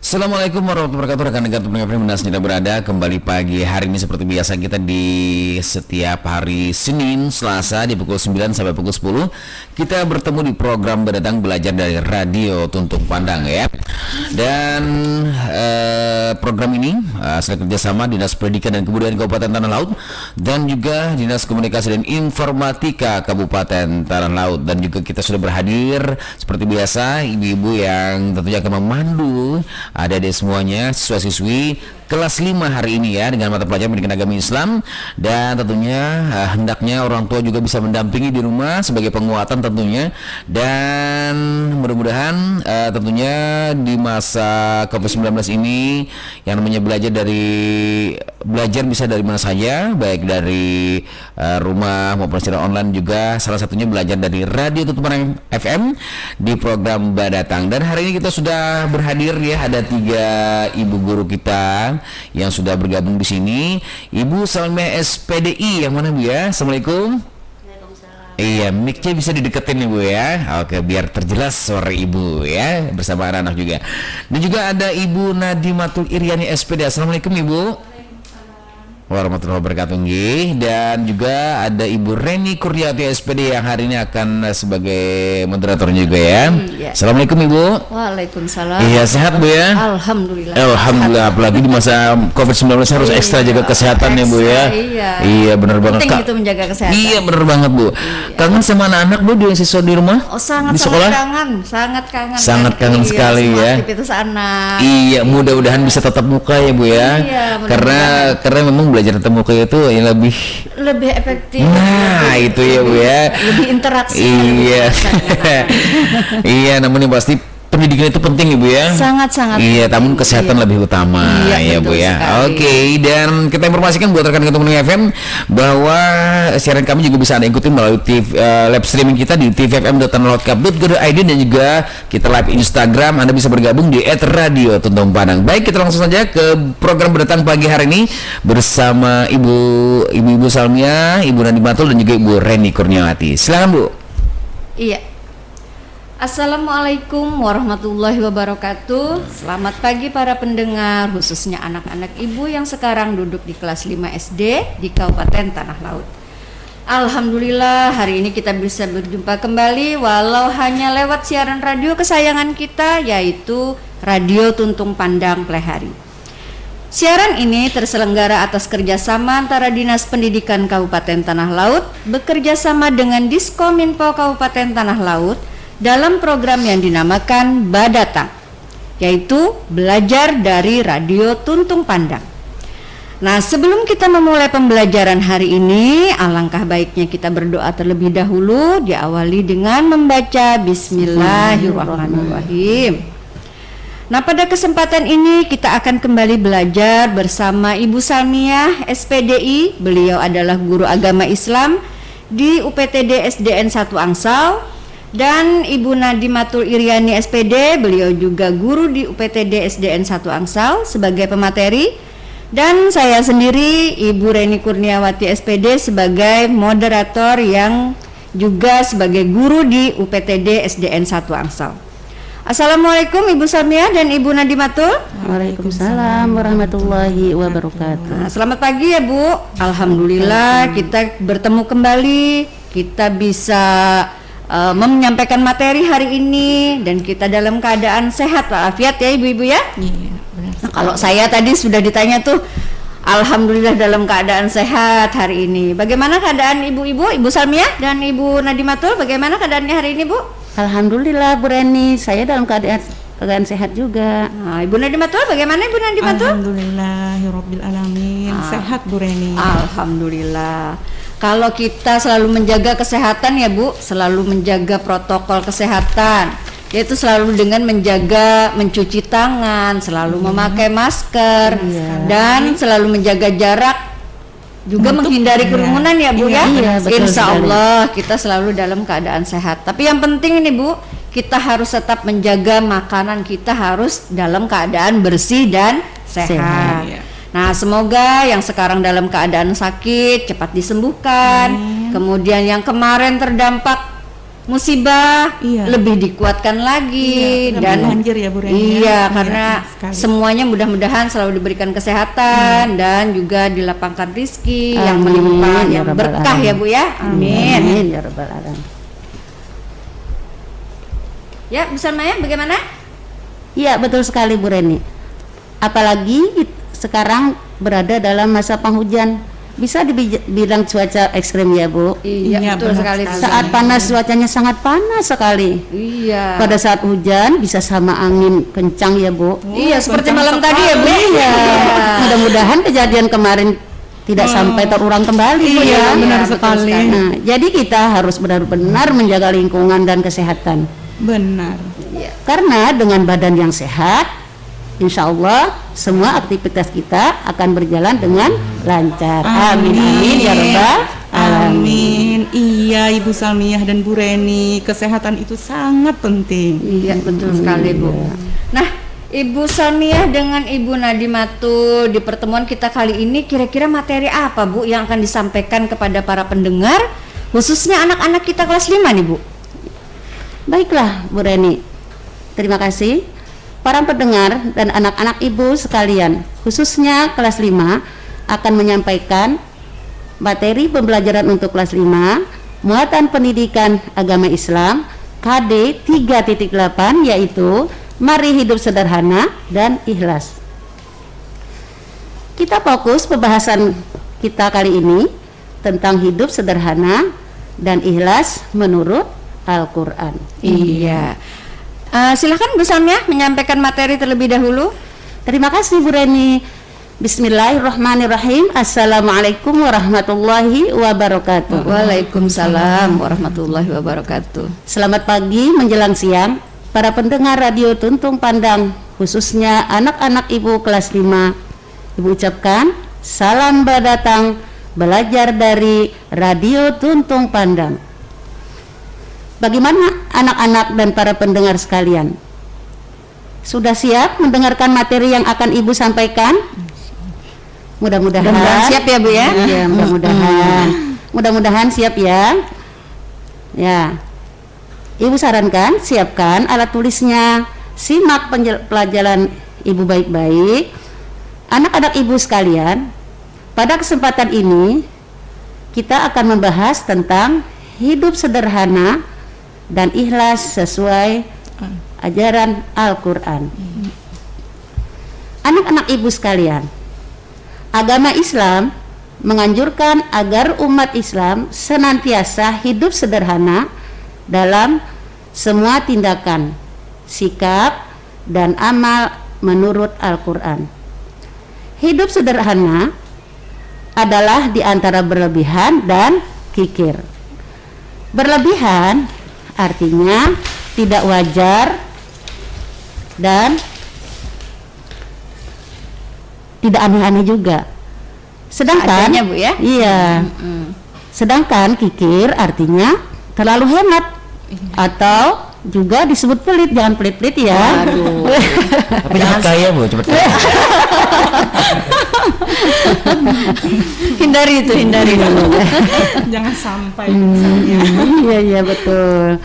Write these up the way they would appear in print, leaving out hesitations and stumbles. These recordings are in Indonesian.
Assalamualaikum warahmatullahi wabarakatuh. Rekan-rekan pendengar Primus sudah berada kembali pagi hari ini seperti biasa kita di setiap hari Senin, Selasa di pukul 9 sampai pukul 10 kita bertemu di program Berdatang Belajar dari Radio Tuntung Pandang ya. Dan program ini hasil kerjasama Dinas Pendidikan dan Kebudayaan Kabupaten Tanah Laut dan juga Dinas Komunikasi dan Informatika Kabupaten Tanah Laut. Dan juga kita sudah berhadir seperti biasa ibu-ibu yang tentunya akan memandu adik-adik semuanya, siswa-siswi kelas 5 hari ini ya dengan mata pelajaran pendidikan agama Islam. Dan tentunya hendaknya orang tua juga bisa mendampingi di rumah sebagai penguatan tentunya. Dan mudah-mudahan tentunya di masa COVID-19 ini yang namanya belajar bisa dari mana saja, baik dari rumah maupun secara online juga. Salah satunya belajar dari Radio Tuntung Pandang FM di program Berdatang. Dan hari ini kita sudah berhadir ya, ada 3 ibu guru kita yang sudah bergabung di sini. Ibu Salmeh SPDI yang mana Bu ya? Assalamualaikum. Waalaikumsalam. Iya, mic-nya bisa dideketin Ibu ya. Oke, biar terjelas suara Ibu ya, bersama anak-anak juga. Dan juga ada Ibu Nadimatul Iryani SPD. Assalamualaikum Ibu. Warahmatullahi wabarakatuh. Dan juga ada Ibu Reni Kurniawati SPD yang hari ini akan sebagai moderatornya juga ya. Iya. Assalamualaikum Ibu. Waalaikumsalam. Iya, sehat Bu ya? Alhamdulillah. Alhamdulillah, apalagi di masa COVID-19 harus ekstra jaga kesehatan ya Bu ya. Iya, benar banget Penting Kak. itu menjaga kesehatan. Iya, benar banget Bu. Kangen sama anak-anak Bu di siswa di rumah? Oh, sangat di sekolah? sangat kangen. Sangat kangen Iya, sekali semua ya. Aktivitas anak. Iya, mudah-mudahan bisa tatap muka ya Bu ya. Iya, karena memang belajar tatap muka itu yang lebih efektif. Nah, itu ya Bu ya. Lebih interaksi. Iya. Iya, namun yang pasti pendidikan itu penting Ibu ya. Sangat-sangat. Iya, namun kesehatan lebih utama ya Bu ya. Oke, dan kita informasikan buat rekan-rekan Tuntung FM bahwa siaran kami juga bisa Anda ikuti melalui live streaming kita di tvfm.tanlautcup.go.id dan juga kita live Instagram. Anda bisa bergabung di @radio Tuntung Pandang. Baik, kita langsung saja ke program Berdatang pagi hari ini bersama Ibu Salmia, Ibu Nadimatul dan juga Ibu Reni Kurniawati. Silakan Bu. Iya. Assalamualaikum warahmatullahi wabarakatuh. Selamat pagi para pendengar, khususnya anak-anak ibu yang sekarang duduk di kelas 5 SD di Kabupaten Tanah Laut. Alhamdulillah hari ini kita bisa berjumpa kembali walau hanya lewat siaran radio kesayangan kita, yaitu Radio Tuntung Pandang Plehari. Siaran ini terselenggara atas kerjasama antara Dinas Pendidikan Kabupaten Tanah Laut bekerjasama dengan Diskominfo Kabupaten Tanah Laut dalam program yang dinamakan Berdatang, yaitu belajar dari Radio Tuntung Pandang. Nah, sebelum kita memulai pembelajaran hari ini, alangkah baiknya kita berdoa terlebih dahulu, diawali dengan membaca Bismillahirrahmanirrahim. Nah, pada kesempatan ini kita akan kembali belajar bersama Ibu Salmiah SPDI. Beliau adalah guru agama Islam di UPTD SDN 1 Angsal. Dan Ibu Nadimatul Iryani SPD, beliau juga guru di UPTD SDN 1 Angsal sebagai pemateri. Dan saya sendiri Ibu Reni Kurniawati SPD sebagai moderator yang juga sebagai guru di UPTD SDN 1 Angsal. Assalamualaikum Ibu Salmiah dan Ibu Nadimatul. Waalaikumsalam warahmatullahi wabarakatuh. Nah, selamat pagi ya Bu. Alhamdulillah kita bertemu kembali. Kita bisa menyampaikan materi hari ini dan kita dalam keadaan sehat walafiat ya ibu-ibu ya. Iya, benar. Nah, kalau saya tadi sudah ditanya tuh, alhamdulillah dalam keadaan sehat hari ini. Bagaimana keadaan ibu-ibu, Ibu Salmiah dan Ibu Nadimatul? Bagaimana keadaannya hari ini Bu? Alhamdulillah Bu Reni, saya dalam keadaan sehat juga. Nah, Ibu Nadimatul bagaimana Ibu Nadimatul? Alhamdulillahirabbil alamin. Sehat Bu Reni. Alhamdulillah. Kalau kita selalu menjaga kesehatan ya Bu, selalu menjaga protokol kesehatan, yaitu selalu dengan mencuci tangan, selalu memakai masker, dan selalu menjaga jarak, juga menghindari kerumunan ya Bu ya. Insya Allah kita selalu dalam keadaan sehat. Tapi yang penting ini Bu, kita harus tetap menjaga makanan kita harus dalam keadaan bersih dan sehat. Nah, semoga yang sekarang dalam keadaan sakit cepat disembuhkan. Kemudian yang kemarin terdampak musibah Iya. lebih dikuatkan lagi Iya, dan banjir ya, Bu Reni, ya. iya, Iya, karena sekali. semuanya mudah-mudahan selalu diberikan kesehatan dan juga dilapangkan rizki yang Amin, melimpah, ya yang Rabbal berkah ya Alamin. Bu ya. Amin. Amin ya rabbal alamin. Ya, Bu Salma ya, bagaimana? Iya betul sekali Bu Reni. Apalagi sekarang berada dalam masa penghujan, bisa dibilang cuaca ekstrim ya Bu. Iya, Iya, betul benar sekali. sekali. Saat panas cuacanya sangat panas sekali. Iya. Pada saat hujan bisa sama angin kencang ya Bu. Iya, seperti kencang malam tadi ya Bu. Iya. Iya. Mudah-mudahan kejadian kemarin tidak sampai terulang kembali Bu Iya, ya. benar betul sekali. sekali. Nah, jadi kita harus benar-benar menjaga lingkungan dan kesehatan. Benar. Karena dengan badan yang sehat, insya Allah semua aktivitas kita akan berjalan dengan lancar. Amin amin ya rabbal alamin. Amin. Iya, Ibu Salmiah dan Bu Reni, kesehatan itu sangat penting. Iya, betul sekali Bu. Nah, Ibu Salmiah dengan Ibu Nadimatu, di pertemuan kita kali ini kira-kira materi apa Bu yang akan disampaikan kepada para pendengar, khususnya anak-anak kita kelas 5 nih Bu? Baiklah Bu Reni, terima kasih para pendengar dan anak-anak ibu sekalian, khususnya kelas 5 akan menyampaikan materi pembelajaran untuk kelas 5 muatan pendidikan agama Islam KD 3.8, yaitu mari hidup sederhana dan ikhlas. Kita fokus pembahasan kita kali ini tentang hidup sederhana dan ikhlas menurut Al-Quran. Iya. Silakan Bu Salmiah menyampaikan materi terlebih dahulu. Terima kasih Bu Reni. Bismillahirrahmanirrahim. Assalamualaikum warahmatullahi wabarakatuh. Waalaikumsalam warahmatullahi wabarakatuh. Selamat pagi menjelang siang para pendengar radio Tuntung Pandang, khususnya anak-anak ibu kelas 5. Ibu ucapkan salam datang belajar dari radio Tuntung Pandang. Bagaimana anak-anak dan para pendengar sekalian? Sudah siap mendengarkan materi yang akan Ibu sampaikan? Mudah-mudahan siap ya Bu ya. Ya, mudah-mudahan siap ya. Ya. Ibu sarankan siapkan alat tulisnya, simak pelajaran Ibu baik-baik. Anak-anak Ibu sekalian, pada kesempatan ini kita akan membahas tentang hidup sederhana dan ikhlas sesuai ajaran Al-Quran. Anak-anak ibu sekalian, agama Islam menganjurkan agar umat Islam senantiasa hidup sederhana dalam semua tindakan, sikap, dan amal menurut Al-Quran. Hidup sederhana adalah di antara berlebihan dan kikir. Berlebihan artinya tidak wajar dan tidak aneh-aneh juga. Sedangkan Adanya, Bu ya? Iya. Sedangkan kikir artinya terlalu hemat atau juga disebut pelit. Jangan pelit-pelit ya. Aduh. Tapi cepet kaya Bu, cepet kaya. hindari itu. Jangan sampai Bu Salmiah. Iya betul.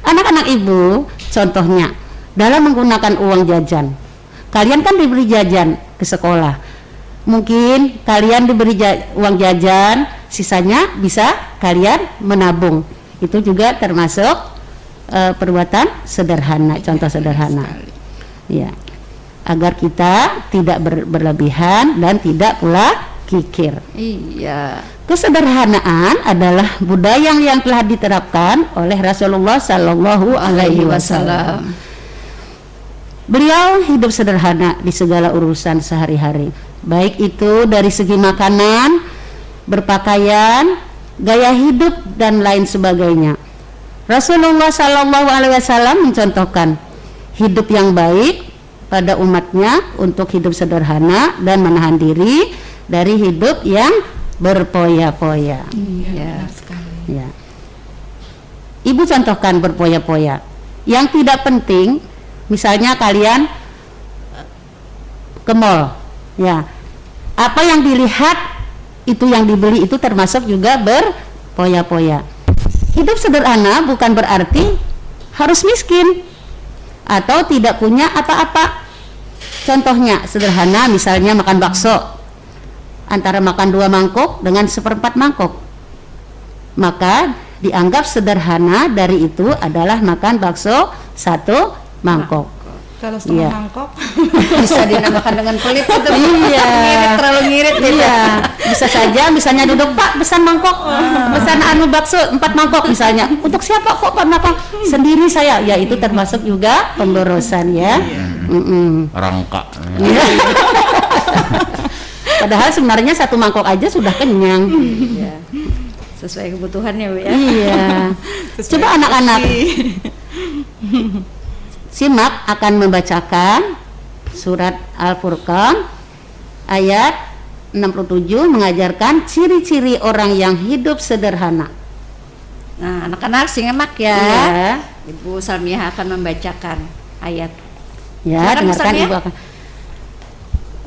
Anak-anak ibu, contohnya dalam menggunakan uang jajan, kalian kan diberi jajan ke sekolah. Mungkin kalian diberi uang jajan, sisanya bisa kalian menabung. Itu juga termasuk perbuatan sederhana, contoh sederhana. Ya, agar kita tidak berlebihan dan tidak pula kikir. Iya. Kesederhanaan adalah budaya yang telah diterapkan oleh Rasulullah Sallallahu Alaihi Wasallam. Beliau hidup sederhana di segala urusan sehari-hari, baik itu dari segi makanan, berpakaian, gaya hidup, dan lain sebagainya. Rasulullah Sallallahu Alaihi Wasallam mencontohkan hidup yang baik pada umatnya untuk hidup sederhana dan menahan diri dari hidup yang berpoya-poya. Iya. Ya. Ibu contohkan berpoya-poya yang tidak penting, misalnya kalian ke mall, ya, apa yang dilihat itu yang dibeli, itu termasuk juga berpoya-poya. hidup sederhana bukan berarti harus miskin atau tidak punya apa-apa. Contohnya sederhana, misalnya makan bakso, antara makan 2 mangkok dengan 1/4 mangkok, maka dianggap sederhana. Dari itu adalah makan bakso 1 mangkok. Kalau setengah Iya. mangkok Bisa dinamakan dengan pelit itu. Iya. Ngirit, terlalu ngirit gitu. Iya, bisa saja misalnya duduk, Pak pesan mangkok, pesan bakso 4 mangkok misalnya. Untuk siapa kok Pak makan? Sendiri saya. Ya itu termasuk juga pemborosan ya. Rangka. Iya. Padahal sebenarnya 1 mangkok aja sudah kenyang. Iya. Sesuai kebutuhannya Bu ya. Iya. Coba anak-anak simak, akan membacakan surat Al-Furqan ayat 67 mengajarkan ciri-ciri orang yang hidup sederhana. Nah, anak-anak simak ya. Iya. Ibu Salmiah akan membacakan ayat. Ya, Silakan, dengarkan Ustaz, Ibu akan.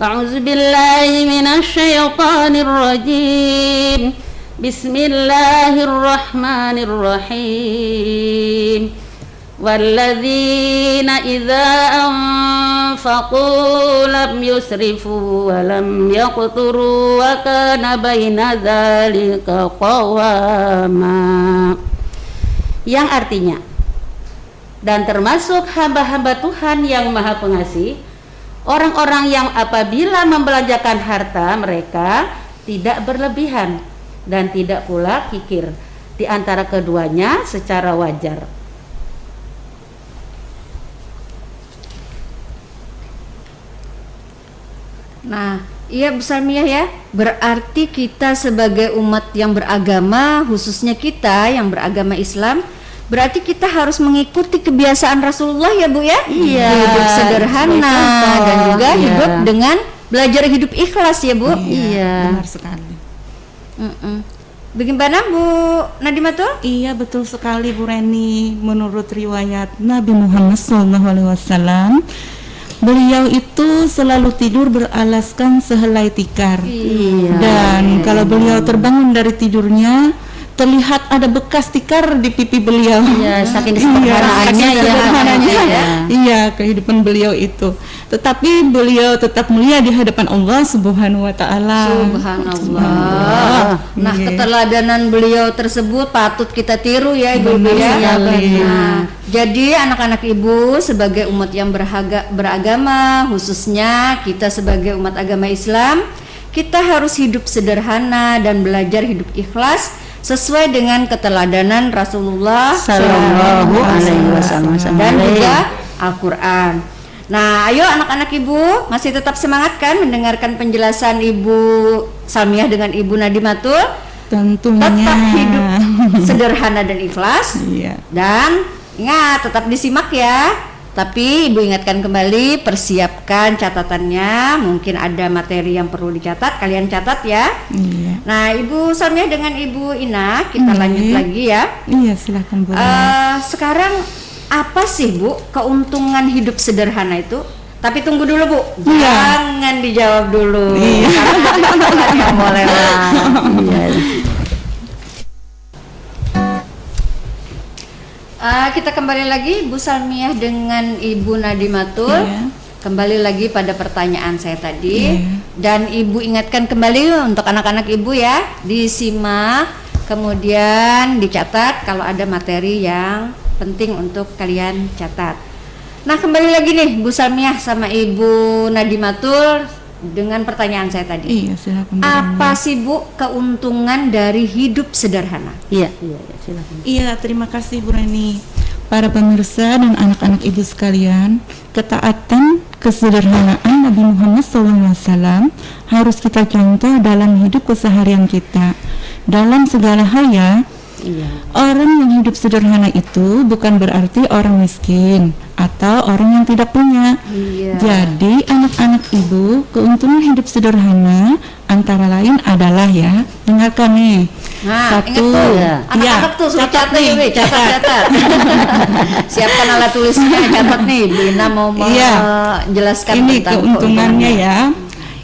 A'udzubillahi minasyaitonir rajim. Bismillahirrahmanirrahim. Walladzina idza anfaqu lam yusrifu wa lam yaqturu wa kana baina dzalika qawama. Yang artinya, dan termasuk hamba-hamba Tuhan yang Maha Pengasih, orang-orang yang apabila membelanjakan harta mereka tidak berlebihan dan tidak pula kikir di antara keduanya secara wajar. Nah, iya Bu Salmiah ya. Berarti kita sebagai umat yang beragama, khususnya kita yang beragama Islam, berarti kita harus mengikuti kebiasaan Rasulullah ya Bu ya. Iya. Hidup sederhana Contoh. dan juga Iya. hidup dengan belajar hidup ikhlas ya Bu. Iya. benar sekali. Bagaimana Bu Nadimatul? Iya, betul sekali Bu Reni. Menurut riwayat Nabi Muhammad SAW, beliau itu selalu tidur beralaskan sehelai tikar. Iya. Dan kalau beliau terbangun dari tidurnya, terlihat ada bekas tikar di pipi beliau. Ya, saking Iya, sederhanaannya saking ya. sederhananya. Ya. Iya, kehidupan beliau itu. Tetapi beliau tetap mulia di hadapan Allah Subhanahu wa taala. Subhanallah. Nah, Iya. keteladanan beliau tersebut patut kita tiru ya Ibu-ibu ya. sekali. Nah, jadi anak-anak Ibu sebagai umat yang beragama, khususnya kita sebagai umat agama Islam, kita harus hidup sederhana dan belajar hidup ikhlas sesuai dengan keteladanan Rasulullah Sallallahu alaihi wasallam dan juga Al-Qur'an. Nah, ayo anak-anak Ibu, masih tetap semangat kan mendengarkan penjelasan Ibu Salmiah dengan Ibu Nadimatul? Tentunya. Tetap hidup sederhana dan ikhlas. Iya. Dan ingat, tetap disimak ya. Tapi Ibu ingatkan kembali, persiapkan catatannya. Mungkin ada materi yang perlu dicatat, kalian catat ya. Iya. Nah, Ibu Salmiah dengan Ibu Ina, kita lanjut lagi ya. Iya, silakan Bu. Sekarang apa sih Bu keuntungan hidup sederhana itu? Tapi tunggu dulu Bu, Iya. jangan dijawab dulu. Iya. Karena nanti yang boleh lah. Kita kembali lagi Bu Salmiah dengan Ibu Nadimatul. Iya. Kembali lagi pada pertanyaan saya tadi. Iya. Dan Ibu ingatkan kembali untuk anak-anak Ibu ya, disimak, kemudian dicatat kalau ada materi yang penting untuk kalian catat. Nah, kembali lagi nih Bu Salmiah sama Ibu Nadimatul dengan pertanyaan saya tadi. Iya, silakan Bu Apa sih Bu keuntungan dari hidup sederhana? Iya, silakan. Iya, terima kasih Bu Reni. Para pemirsa dan anak-anak ibu sekalian, ketaatan, kesederhanaan Nabi Muhammad SAW harus kita contoh dalam hidup keseharian kita. Dalam segala hal ya. Iya. Orang yang hidup sederhana itu bukan berarti orang miskin atau orang yang tidak punya. Iya. Jadi anak-anak ibu, keuntungan hidup sederhana antara lain adalah ya, dengarkan nih. Nah, Satu, ingat tuh, ya. anak-anak tuh suruh catat catat nih, nih, catat. Siapkan alat tulisnya, catat nih. Bu Ina mau Iya. menjelaskan Ini tentang keuntungannya ya.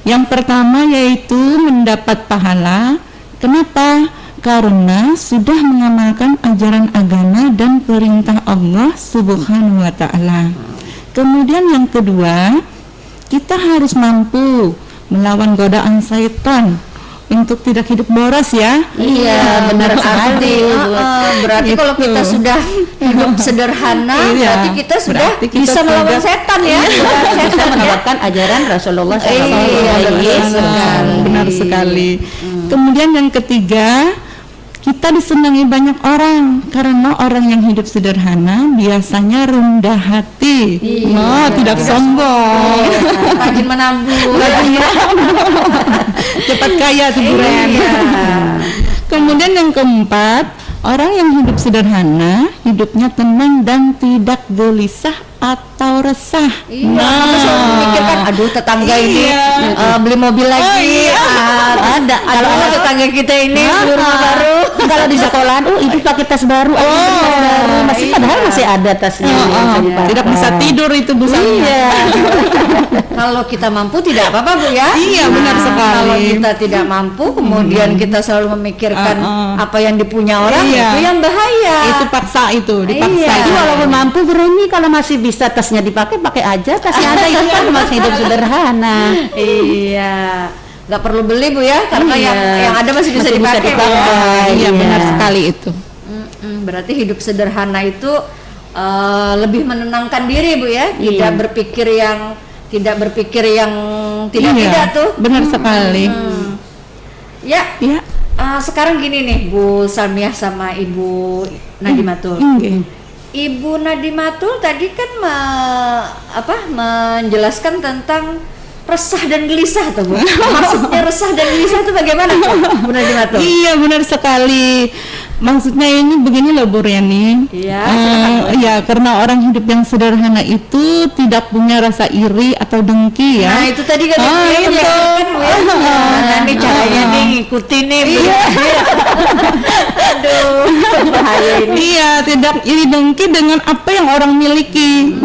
Yang pertama yaitu mendapat pahala. Kenapa? karena sudah mengamalkan ajaran agama dan perintah Allah Subhanahu wa taala. Kemudian yang kedua, kita harus mampu melawan godaan syaitan untuk tidak hidup boros ya. Iya, benar sekali. Berarti kalau Itu. kita sudah hidup sederhana, Iya, berarti kita sudah berarti kita bisa melawan sudah- setan ya. Bisa menerapkan ajaran Rasulullah Iya, SAW. Benar sekali. Kemudian yang ketiga, kita disenangi banyak orang karena orang yang hidup sederhana biasanya rendah hati, tidak sombong, Rajin menabung. cepat kaya tuh Bu Ren. Iya. Kemudian yang keempat, orang yang hidup sederhana, hidupnya tenang dan tidak gelisah atau resah. Iya, sampai selalu memikirkan, aduh tetangga ini beli mobil lagi. Ada. Kalau tetangga kita ini beli rumah baru. Kalau di sekolahan, itu pakai tas baru, tas baru. Masih padahal masih ada tasnya. bisa dipakai. Tidak bisa tidur itu Bu Salma. Iya. Kalau kita mampu tidak apa-apa Bu ya. Iya, benar sekali. Kalau kita tidak mampu, kemudian kita selalu memikirkan apa yang dipunya orang, Iya. itu yang bahaya. Itu paksa itu, dipaksa Iya. Jadi itu. walaupun mampu berani, kalau masih bisa tasnya dipakai, pakai aja tasnya ada. Itu kan masih hidup sederhana. Iya, nggak perlu beli Bu ya, karena Iya. yang ada masih bisa Masih bisa dipakai. dipakai. Iya, Iya. benar sekali itu. Berarti hidup sederhana itu lebih menenangkan diri Bu ya, tidak berpikir yang tidak tuh. Benar sekali. Ya, Ya. sekarang gini nih Bu Salmiah sama Ibu Nadimatul. Nggih. Ibu Nadimatul tadi kan menjelaskan tentang resah dan gelisah tuh Bu. Maksudnya resah dan gelisah itu bagaimana tuh Bu Nadimatul? Iya, benar sekali. Maksudnya ini begini loh Bu Riani. Iya, Ya, karena orang hidup yang sederhana itu tidak punya rasa iri atau dengki ya. Nah itu tadi kan itu. kan Bu ya. Nah ini caranya nih ngikutin nih Bu. Aduh, bahaya ini. Iya, tidak iri dengki dengan apa yang orang miliki.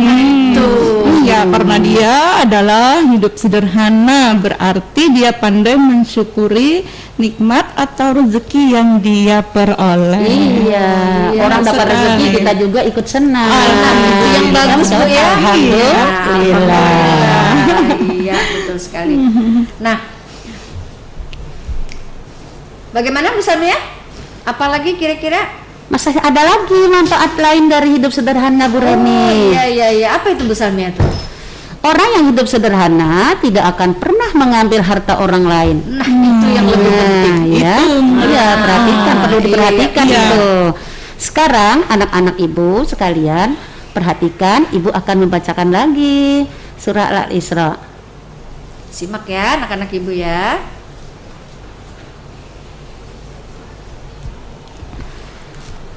Iya, karena dia adalah hidup sederhana, berarti dia pandai mensyukuri nikmat atau rezeki yang dia peroleh. Iya, orang dapat sekali. rezeki, kita juga ikut senang. Itu yang bagus Bu ya. Alhamdulillah. Iya betul sekali. Nah, bagaimana Bu Salmiah? Apalagi kira-kira? Masa ada lagi manfaat lain dari hidup sederhana, Bu Reni? Iya. Apa itu Bu Salmiah tuh? Orang yang hidup sederhana tidak akan pernah mengambil harta orang lain. Nah, itu yang lebih penting. Ya, iya, perhatikan, perlu diperhatikan iya. itu. Sekarang anak-anak ibu sekalian, perhatikan, ibu akan membacakan lagi surah Al-Isra. Simak ya anak-anak ibu ya.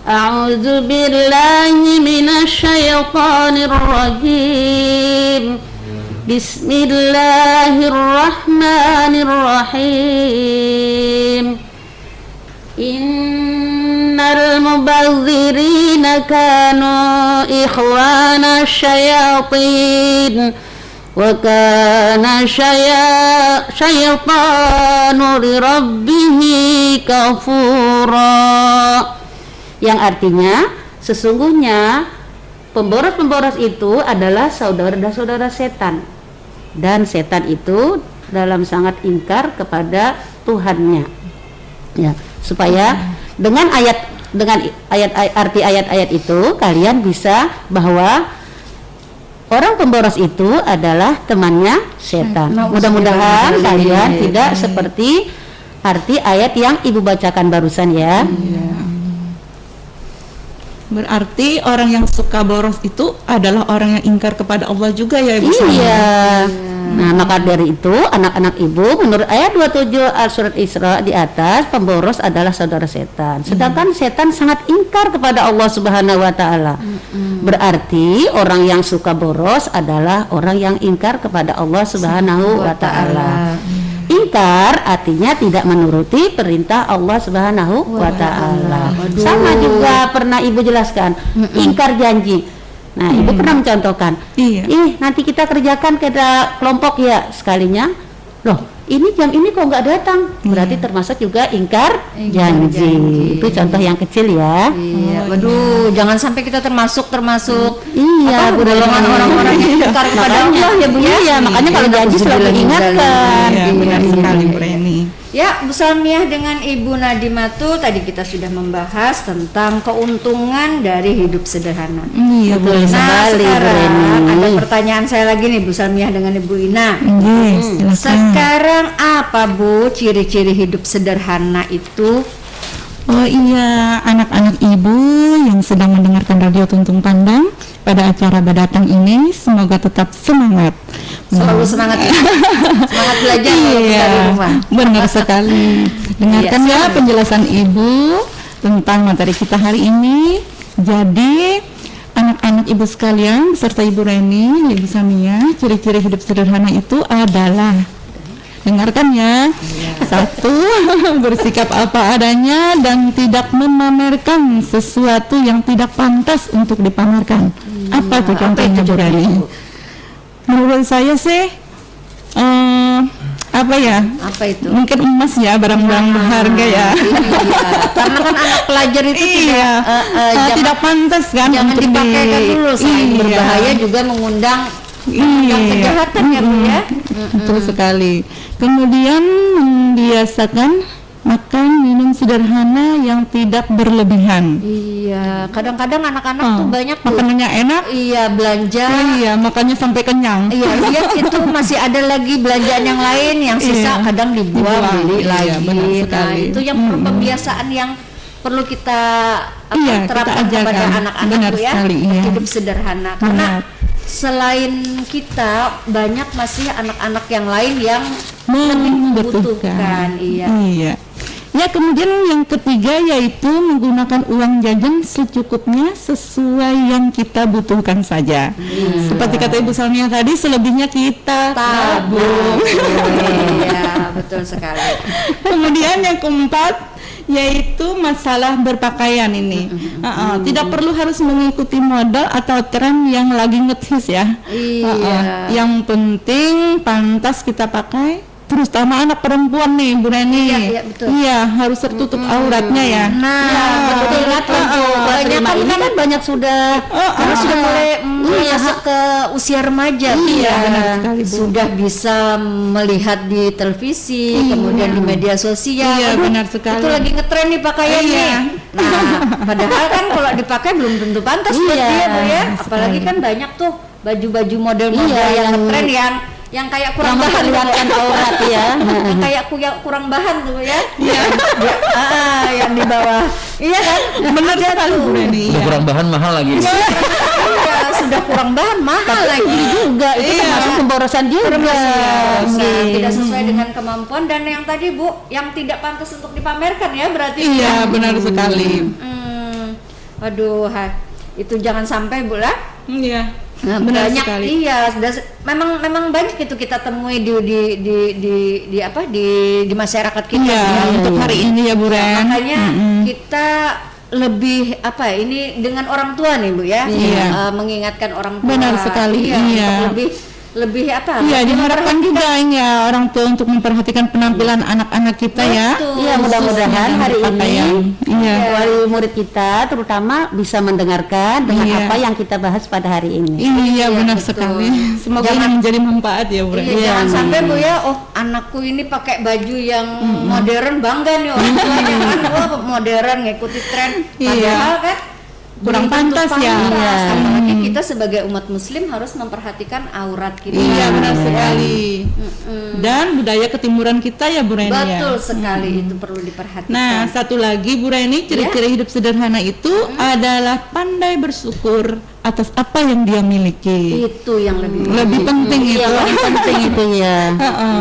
A'udzu billahi minasy syaithanir rajim. Bismillahirrahmanirrahim. Innal mubadzirina kanu ikhwana syayatin wa kana syaitanu lirabbihi kafura. Yang artinya sesungguhnya pemboros-pemboros itu adalah saudara-saudara setan, dan setan itu dalam sangat ingkar kepada Tuhannya. Ya, supaya dengan arti ayat-ayat itu kalian bisa bahwa orang pemboros itu adalah temannya setan. Mudah-mudahan kalian tidak seperti arti ayat yang ibu bacakan barusan ya. Berarti orang yang suka boros itu adalah orang yang ingkar kepada Allah juga ya Ibu Salma? Iya. Nah, maka dari itu anak-anak ibu menurut ayat 27 surat Isra di atas, pemboros adalah saudara setan. Sedangkan setan sangat ingkar kepada Allah Subhanahu wa taala. Berarti orang yang suka boros adalah orang yang ingkar kepada Allah Subhanahu wa taala. Ingkar artinya tidak menuruti perintah Allah Subhanahu wa taala. Sama juga pernah ibu jelaskan, ingkar janji. Nah, ibu pernah mencontohkan. Iya. Nanti kita kerjakan ke kelompok ya sekalinya. Loh, ini jam ini kok nggak datang, berarti termasuk juga ingkar Ingkar janji. janji. Itu contoh yang kecil ya. Iya, waduh, jangan sampai kita termasuk Iya, Bu Reni. golongan orang-orang yang ingkar kepada Allah ya Bu ya. Iya, makanya kalau janji selalu ingatkan. Iya, benar sekali Bu Reni. Ya, Bu Salmiah dengan Ibu Nadimatu tadi kita sudah membahas tentang keuntungan dari hidup sederhana. Iya Bu Betul Reni. Nah, sekali, Bu sekarang Reni. ada pertanyaan saya lagi nih Bu Salmiah dengan Ibu Ina. Yes, silakan. Sekarang apa Bu ciri-ciri hidup sederhana itu? Oh iya, anak-anak ibu yang sedang mendengarkan radio Tuntung Pandang pada acara Badatang ini semoga tetap semangat. Selalu semangat ya. Semangat belajar walaupun Iya, dari rumah. benar sekali. Dengarkan Iya, ya penjelasan ibu tentang materi kita hari ini. Jadi anak-anak ibu sekalian beserta Ibu Reni, Ibu Samia, ciri-ciri hidup sederhana itu adalah, dengarkan ya. Satu, bersikap apa adanya dan tidak memamerkan sesuatu yang tidak pantas untuk dipamerkan. Apa tuh contohnya Bu Reni? Menurut saya sih apa ya? Apa itu? Mungkin emas ya, barang-barang berharga ya. Iya, karena kan anak pelajar itu Iya, tidak pantas kan jangan untuk dipakai kan dulu, selain Iya. berbahaya juga mengundang Iya. kejahatan ya Bu ya. Betul sekali. Kemudian membiasakan makan minum sederhana yang tidak berlebihan. Iya, kadang-kadang anak-anak tuh banyak tuh. Makanannya enak. Iya, belanja. Iya, makannya sampai kenyang. Iya, lihat itu masih ada lagi belanjaan yang lain yang sisa Iya. kadang dibuang, Dibuang, beli iya, lagi. benar Nah, sekali. itu yang pembiasaan yang perlu kita Iya, terapkan kita kepada ajarkan. anak-anak Benar Bu ya, sekali, iya. hidup sederhana. Karena Benar. selain kita banyak masih anak-anak yang lain yang lebih membutuhkan. Iya. Iya. Ya, kemudian yang ketiga yaitu menggunakan uang jajan secukupnya sesuai yang kita butuhkan saja. Seperti kata Ibu Salmia tadi, selebihnya kita tabung. Iya, betul sekali. Kemudian yang keempat yaitu masalah berpakaian ini. Tidak perlu harus mengikuti model atau tren yang lagi ngehits ya. Iya. Yang penting pantas kita pakai, terutama anak perempuan nih Bu Reni. Iya, betul. Iya, harus tertutup auratnya ya. Nah, betul ingatkan tuh. Banyak kan banyak sudah karena sudah mulai masuk ke usia remaja. Iya, benar sekali, Bu. Sudah bisa melihat di televisi, kemudian di media sosial. Iya, Aduh, benar sekali. Itu lagi ngetren nih pakaiannya. Iya. Nah, padahal kan kalau dipakai belum tentu pantas buat Iya, dia, Bu ya. sekali. Apalagi kan banyak tuh baju-baju model-model Iya, yang yang- ngetren yang kayak kurang Yang bahan memperlihatkan aurat ya. yang kayak kurang bahan tuh ya. Iya. Yang di bawah. Iya kan? Benar sekali Bu Reni. Udah Iya. kurang bahan mahal lagi. Iya, sudah kurang bahan mahal lagi. Juga itu Iya. termasuk pemborosan juga. Tidak sesuai dengan kemampuan dan yang tadi Bu, yang tidak pantas untuk dipamerkan ya berarti. Iya, benar sekali. Aduh, itu jangan sampai Bu lah. Iya. Nah, Benar banyak sekali. iya memang banyak itu kita temui di masyarakat kita Iya, ya. untuk hari ini ya Bu Ren. Makanya kita lebih ini dengan orang tua nih Bu ya. Iya. Mengingatkan orang tua. Benar sekali, Iya, iya. untuk lebih Iya, diharapkan juga ya orang tua untuk memperhatikan penampilan anak-anak kita ya. Betul. Iya, mudah-mudahan hari ini Pakaian. Iya. wali murid kita terutama bisa mendengarkan dengan Iya. apa yang kita bahas pada hari ini. Iya, benar betul. sekali. Semoga Jangan- ini menjadi manfaat ya Bu Ren. Iya, jangan sampai Bu ya, oh anakku ini pakai baju yang modern, bangga nih orang tuanya kan, wah modern ngikuti tren, Iya. padahal kan Kurang belum tentu pantas ya. pantas. Apalagi kita sebagai umat muslim harus memperhatikan aurat kita. Iya, benar sekali. Dan budaya ketimuran kita ya Bu Ren ya. Betul sekali, itu perlu diperhatikan. Nah, satu lagi Bu Reni, ciri-ciri hidup sederhana itu adalah pandai bersyukur atas apa yang dia miliki. Itu yang lebih Penting itu. Yang paling penting itu ya. Heeh.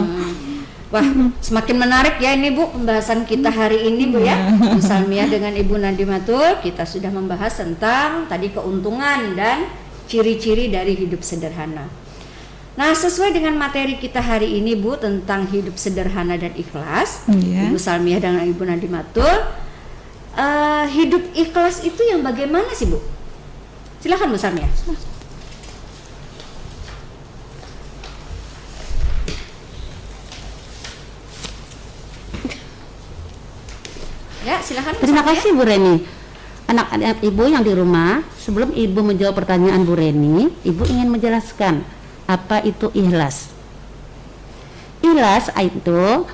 Wah, semakin menarik ya ini Bu pembahasan kita hari ini Bu ya. Bu Salmiah dengan Ibu Nadimatul kita sudah membahas tentang tadi keuntungan dan ciri-ciri dari hidup sederhana. Nah, sesuai dengan materi kita hari ini Bu tentang hidup sederhana dan ikhlas, Iya. Ibu Salmiah dan Ibu Nadimatul, hidup ikhlas itu yang bagaimana sih Bu? Silakan Bu Salmiah. Ya, silakan. Terima Misalnya. kasih Bu Reni. Anak-anak ibu yang di rumah, sebelum ibu menjawab pertanyaan Bu Reni, ibu ingin menjelaskan apa itu ikhlas. Ikhlas itu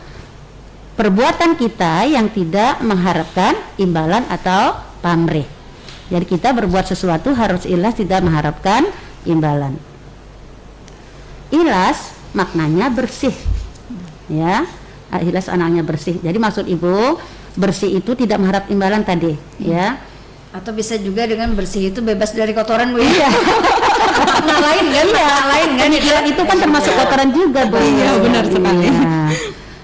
perbuatan kita yang tidak mengharapkan imbalan atau pamrih. Jadi kita berbuat sesuatu harus ikhlas, tidak mengharapkan imbalan. Ikhlas maknanya bersih, ya. Ikhlas anaknya bersih. Jadi maksud ibu bersih itu tidak mengharap imbalan tadi, ya. Atau bisa juga dengan bersih itu bebas dari kotoran Bu ya. Nah lain kan? Lain kan? Pemikiran itu kan termasuk kotoran juga Bu. Iya, benar sekali. Iya.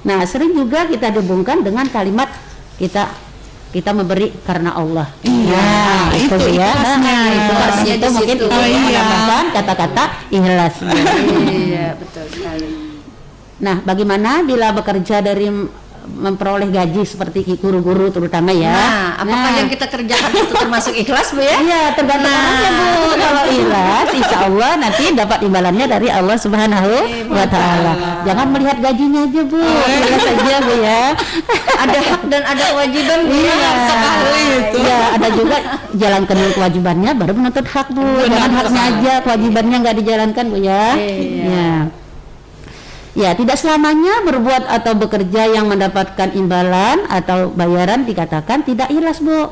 Nah sering juga kita dihubungkan dengan kalimat kita memberi karena Allah. Iya, itu ya. ikhlasnya. Itu mungkin situ. itu menambahkan kata-kata ikhlas. Iya, betul sekali. Nah, bagaimana bila bekerja dari memperoleh gaji seperti guru-guru terutama ya? Nah, apakah yang kita kerjakan itu termasuk ikhlas Bu ya? Iya, tergantung orangnya Bu. Kalau ikhlas, insya Allah nanti dapat imbalannya dari Allah Subhanahu wa Ta'ala. Jangan melihat gajinya aja Bu, ikhlas saja Bu ya. Ada hak dan ada kewajiban Bu ya. Sekali itu. Iya, ada juga jalankan dulu kewajibannya baru menuntut hak Bu. Jangan haknya aja, kewajibannya nggak dijalankan Bu ya. Iya. Ya, tidak selamanya berbuat atau bekerja yang mendapatkan imbalan atau bayaran dikatakan tidak ikhlas Bu.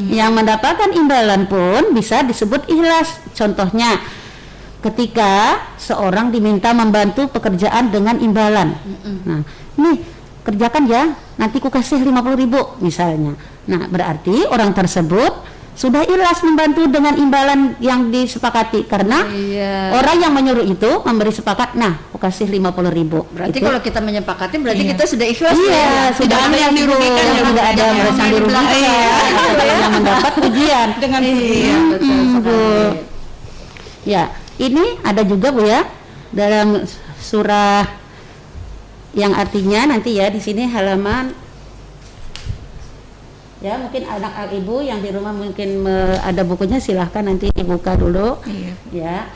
Yang mendapatkan imbalan pun bisa disebut ikhlas. Contohnya, ketika seorang diminta membantu pekerjaan dengan imbalan. Nah, nih kerjakan ya, nanti ku kasih 50.000 misalnya. Nah, berarti orang tersebut sudah ikhlas membantu dengan imbalan yang disepakati karena orang yang menyuruh itu memberi sepakat, nah aku kasih 50.000. Berarti itu, kalau kita menyepakati berarti kita sudah ikhlas iya, ya. sudah ada yang dirugikan, tidak ada yang dirugikan, yang mendapat pujian Dengan Betul Bu. sekali. Ya, ini ada juga Bu ya dalam surah yang artinya nanti ya di sini halaman. Ya, mungkin anak ibu yang di rumah mungkin ada bukunya, silahkan nanti dibuka dulu. Iya. Ya.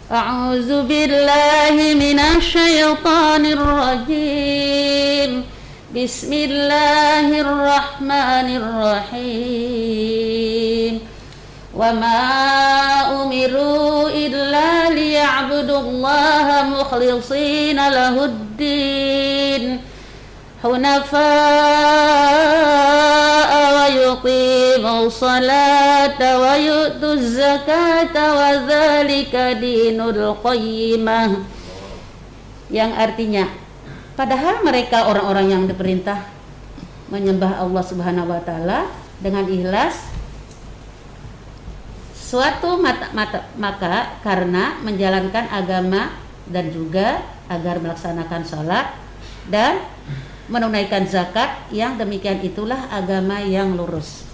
A'udzu billahi minasy syaithanir rajim. Bismillahirrahmanirrahim. Wa ma umiru illa liya'budullaha mukhlishina lahuddin hunafa'a wa yuqimu salata wa yu'tu zakata wa dzalika dinul qayyimah, yang artinya padahal mereka orang-orang yang diperintah menyembah Allah Subhanahu wa Ta'ala dengan ikhlas suatu maka karena menjalankan agama dan juga agar melaksanakan sholat dan menunaikan zakat, yang demikian itulah agama yang lurus.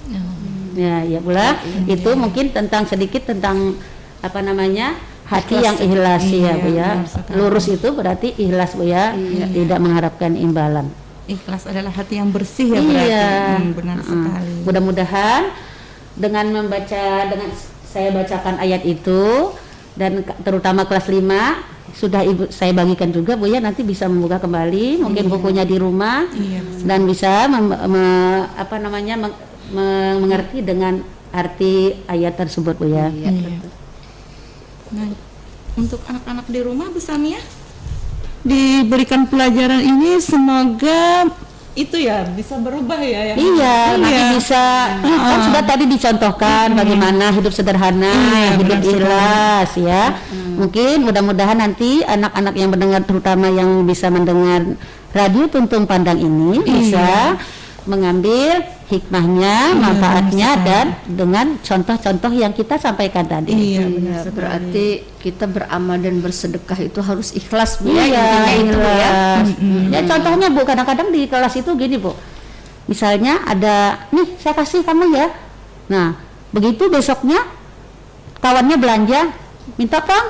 Ya pula itu mungkin tentang sedikit tentang apa namanya hati Ikhlas. yang ikhlas ya Bu ya. Benar sekali. Lurus itu berarti ikhlas Bu ya, tidak mengharapkan imbalan. Ikhlas adalah hati yang bersih ya berarti. Iya. Benar sekali. Mudah-mudahan dengan saya bacakan ayat itu dan terutama kelas 5 sudah ibu saya bagikan juga Bu ya, nanti bisa membuka kembali mungkin bukunya di rumah dan bisa mengerti dengan arti ayat tersebut Bu ya. Iya. Nah, untuk anak-anak di rumah Bu Samia diberikan pelajaran ini, semoga itu ya bisa berubah ya. Iya, nanti bisa kan sudah tadi dicontohkan bagaimana hidup sederhana, hidup ikhlas ya. Mungkin mudah-mudahan nanti anak-anak yang mendengar, terutama yang bisa mendengar radio Tuntung Pandang ini bisa mengambil hikmahnya, manfaatnya dan dengan contoh-contoh yang kita sampaikan tadi. Iya, benar sekali. Berarti kita beramal dan bersedekah itu harus ikhlas Bu ya, Iya, intinya itu Bu ya. ikhlas. Ya contohnya Bu, kadang-kadang di kelas itu gini Bu, misalnya ada nih saya kasih kamu ya, nah begitu besoknya kawannya belanja minta tong,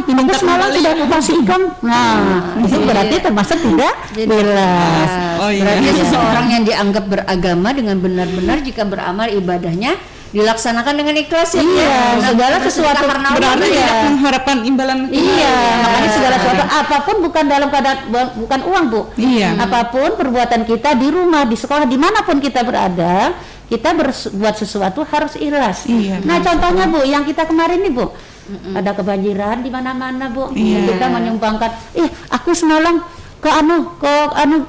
minta semalam sudah aku kasih ikam, nah itu berarti termasuk tidak ikhlas. Oh, iya. Berarti seseorang yang dianggap beragama dengan benar-benar jika beramal ibadahnya dilaksanakan dengan ikhlas ya. Iya, Nah, segala kita sesuatu karena Allah Berarti ya. tidak mengharapkan imbalan. Iya, makanya segala sesuatu apapun bukan dalam keadaan bukan uang, Bu. Iya. Apapun perbuatan kita di rumah, di sekolah, dimanapun kita berada, kita berbuat sesuatu harus ikhlas. Iya, Nah, contohnya Bu, yang kita kemarin nih Bu, ada kebanjiran di mana-mana Bu. Iya. Kita menyumbangkan, aku semalam ke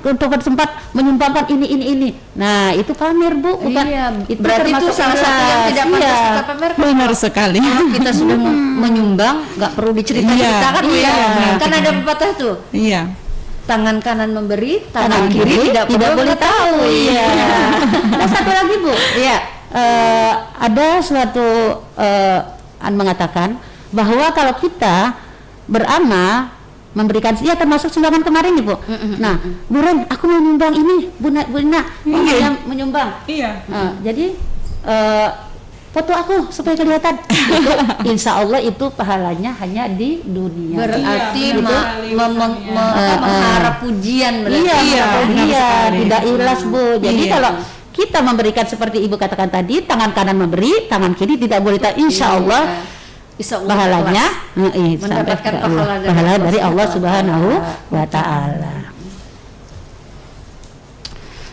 untuk sempat menyumbangkan ini. Nah, itu pamer Bu, bukan? Iya, itu berarti itu termasuk salah satu yang tidak pantas Iya. kita pamerkan. Benar sekali. Kalau kita sudah menyumbang, nggak perlu dicerita-cerita kan Bu ya. Iya. Kan ada pepatah tuh, Iya. tangan kanan memberi, tangan Tangan kiri tidak boleh tahu. Iya. Nah, satu lagi Bu, Iya. ada suatu mengatakan bahwa kalau kita beramal memberikan, ya termasuk sumbangan kemarin nih Bu. Nah, Bu Ren, aku mau menyumbang ini, Bu Nina, yang menyumbang. Iya. Jadi foto aku supaya kelihatan. Itu, insya Allah itu pahalanya hanya di dunia. Berarti Iya, mengharap pujian berarti. Iya, benar Iya, sekali. tidak ikhlas Bu. Jadi Iya. kalau kita memberikan seperti Ibu katakan tadi, tangan kanan memberi, tangan kiri tidak boleh tahu. Insya Allah Insya Allah pahalanya ikhlas. Mendapatkan pahala dari Allah Subhanahu wa Ta'ala.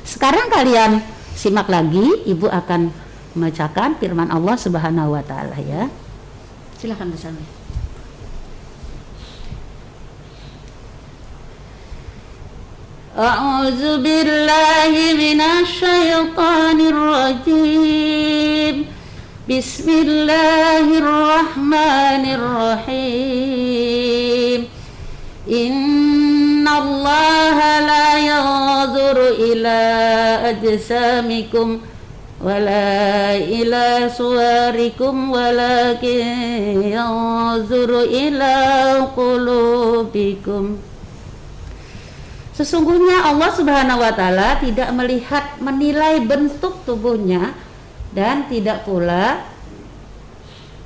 Sekarang kalian simak lagi, Ibu akan membacakan firman Allah Subhanahu wa Ta'ala ya. Silakan Bu Salmi. A'udzu billahi minasy syaithanir rajim. Bismillahirrahmanirrahim. Innallaha la yanzuru ila ajsamikum wala ila suwarikum walakin yanzuru ila qulubikum. Sesungguhnya Allah Subhanahu wa Ta'ala tidak menilai bentuk tubuhnya dan tidak pula